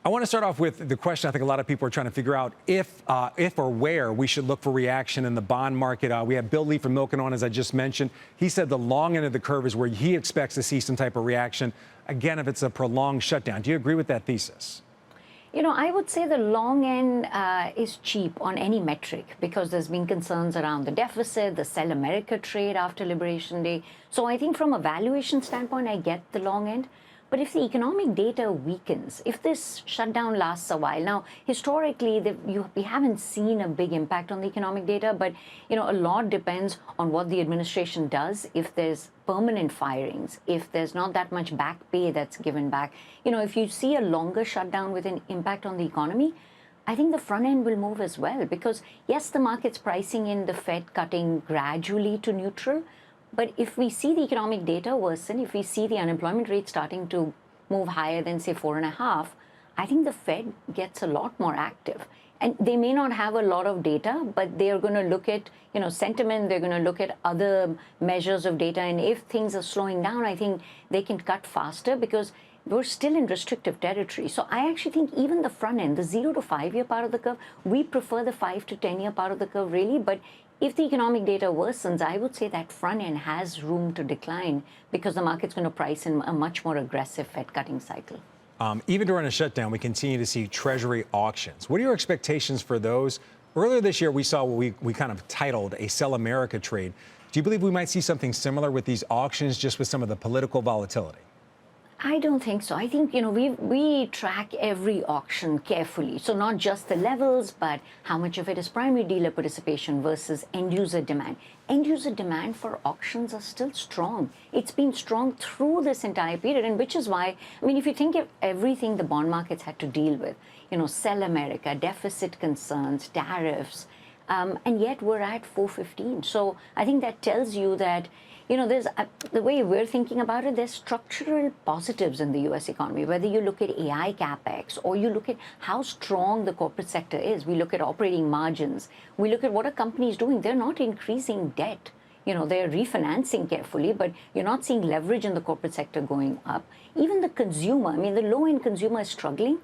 I want to start off with the question I think a lot of people are trying to figure out if or where we should look for reaction in the bond market. We have Bill Lee from Milken on, as I just mentioned. He said the long end of the curve is where he expects to see some type of reaction. Again, if it's a prolonged shutdown. Do you agree with that thesis? You know, I would say the long end is cheap on any metric because there's been concerns around the deficit, the Sell America trade after Liberation Day. So I think from a valuation standpoint, I get the long end. But if the economic data weakens, if this shutdown lasts a while, now historically we haven't seen a big impact on the economic data, but a lot depends on what the administration does. If there's permanent firings, if there's not that much back pay that's given back, if you see a longer shutdown with an impact on the economy, I think the front end will move as well because yes, the market's pricing in the Fed cutting gradually to neutral. But if we see the economic data worsen, if we see the unemployment rate starting to move higher than, say, 4.5, I think the Fed gets a lot more active. And they may not have a lot of data, but they are going to look at, sentiment. They're going to look at other measures of data. And if things are slowing down, I think they can cut faster because we're still in restrictive territory. So I actually think even the front end, the 0 to 5 year part of the curve, we prefer the 5 to 10 year part of the curve, really. But if the economic data worsens, I would say that front end has room to decline because the market's going to price in a much more aggressive Fed cutting cycle. Even during a shutdown, we continue to see Treasury auctions. What are your expectations for those? Earlier this year, we saw what we kind of titled a Sell America trade. Do you believe we might see something similar with these auctions, just with some of the political volatility? I don't think so. I think, we track every auction carefully. So not just the levels, but how much of it is primary dealer participation versus end-user demand. End-user demand for auctions are still strong. It's been strong through this entire period, and which is why, if you think of everything the bond markets had to deal with, Sell America, deficit concerns, tariffs, and yet we're at 415. So I think that tells you that there's the way we're thinking about it, there's structural positives in the U.S. economy, whether you look at AI capex or you look at how strong the corporate sector is. We look at operating margins. We look at what are companies doing. They're not increasing debt. They're refinancing carefully, but you're not seeing leverage in the corporate sector going up. Even the consumer, the low-end consumer is struggling,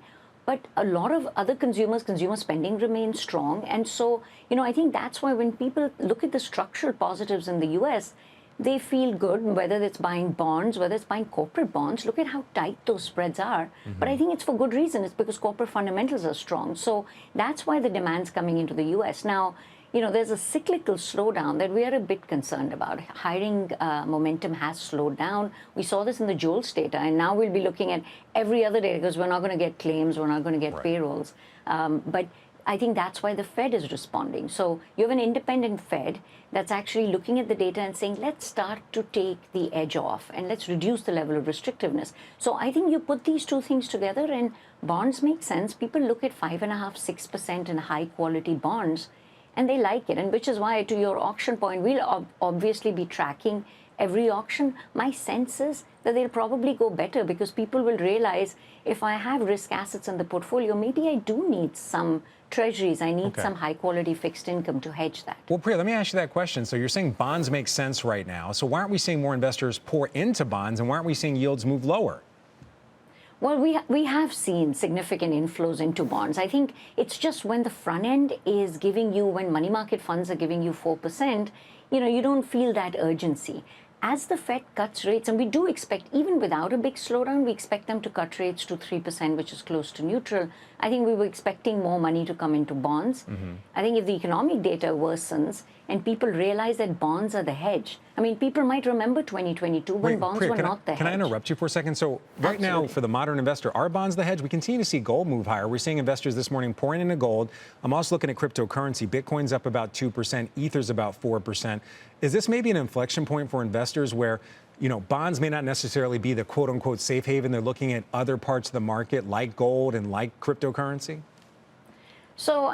but a lot of other consumer spending remains strong. And so, I think that's why when people look at the structural positives in the U.S., they feel good, whether it's buying bonds, whether it's buying corporate bonds. Look at how tight those spreads are. But I think it's for good reason. It's because corporate fundamentals are strong. So that's why the demand's coming into the U.S. Now, there's a cyclical slowdown that we are a bit concerned about. Hiring momentum has slowed down. We saw this in the JOLTS data, and now we'll be looking at every other data because we're not going to get claims, we're not going to get payrolls. But I think that's why the Fed is responding. So you have an independent Fed that's actually looking at the data and saying, let's start to take the edge off and let's reduce the level of restrictiveness. So I think you put these two things together and bonds make sense. People look at 5.5%, 6% in high quality bonds and they like it. And which is why, to your auction point, we'll obviously be tracking every auction. My sense is that they'll probably go better because people will realize if I have risk assets in the portfolio, maybe I do need some treasuries. I need some high quality fixed income to hedge that. Well, Priya, let me ask you that question. So you're saying bonds make sense right now. So why aren't we seeing more investors pour into bonds and why aren't we seeing yields move lower? Well, we have seen significant inflows into bonds. I think it's just when the front end is giving you, when money market funds are giving you 4%, you don't feel that urgency. As the Fed cuts rates, and we do expect, even without a big slowdown, we expect them to cut rates to 3%, which is close to neutral. I think we were expecting more money to come into bonds. I think if the economic data worsens and people realize that bonds are the hedge, people might remember 2022 when bonds Priya, were not the hedge. Can I interrupt you for a second? So right now, for the modern investor, are bonds the hedge? We continue to see gold move higher. We're seeing investors this morning pouring into gold. I'm also looking at cryptocurrency. Bitcoin's up about 2%. Ether's about 4%. Is this maybe an inflection point for investors where, bonds may not necessarily be the quote unquote safe haven? They're looking at other parts of the market like gold and like cryptocurrency? So,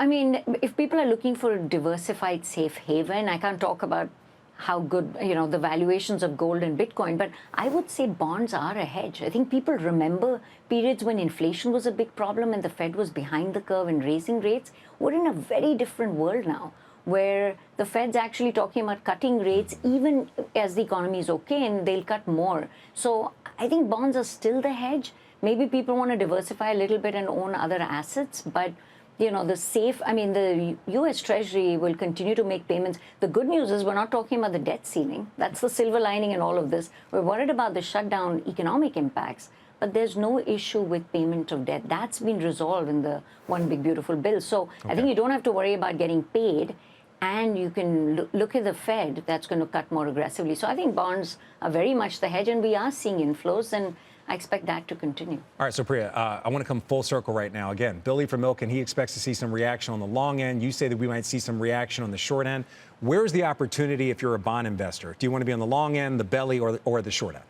if people are looking for a diversified safe haven, I can't talk about how good, the valuations of gold and Bitcoin, but I would say bonds are a hedge. I think people remember periods when inflation was a big problem and the Fed was behind the curve and raising rates. We're in a very different world now, where the Fed's actually talking about cutting rates even as the economy is okay, and they'll cut more. So I think bonds are still the hedge, maybe people want to diversify a little bit and own other assets, but the safe, I mean, the U.S. Treasury will continue to make payments. The good news is we're not talking about the debt ceiling. That's the silver lining in all of this. We're worried about the shutdown economic impacts, but there's no issue with payment of debt. That's been resolved in the One Big Beautiful Bill. So I think you don't have to worry about getting paid, and you can look at the Fed that's going to cut more aggressively. So I think bonds are very much the hedge, and we are seeing inflows, and I expect that to continue. All right, so Priya, I want to come full circle right now. Again, Billy from Milken, he expects to see some reaction on the long end. You say that we might see some reaction on the short end. Where's the opportunity if you're a bond investor? Do you want to be on the long end, the belly, or the short end?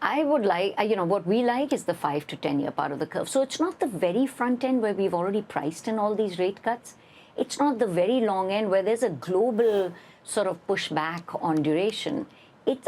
I would like, what we like is the 5 to 10 year part of the curve. So it's not the very front end where we've already priced in all these rate cuts. It's not the very long end where there's a global sort of pushback on duration.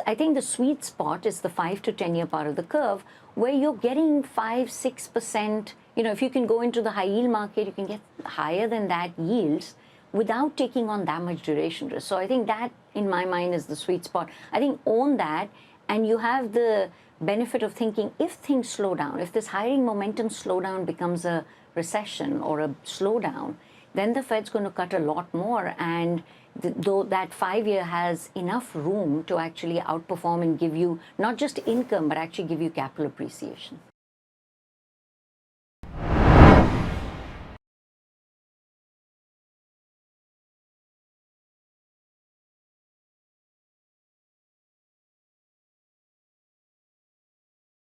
I think the sweet spot is the 5 to 10 year part of the curve where you're getting 5-6%. If you can go into the high yield market, you can get higher than that yields without taking on that much duration risk. So I think that, in my mind, is the sweet spot. I think own that, and you have the benefit of thinking if things slow down, if this hiring momentum slowdown becomes a recession or a slowdown, then the Fed's going to cut a lot more, and though that 5-year has enough room to actually outperform and give you not just income, but actually give you capital appreciation.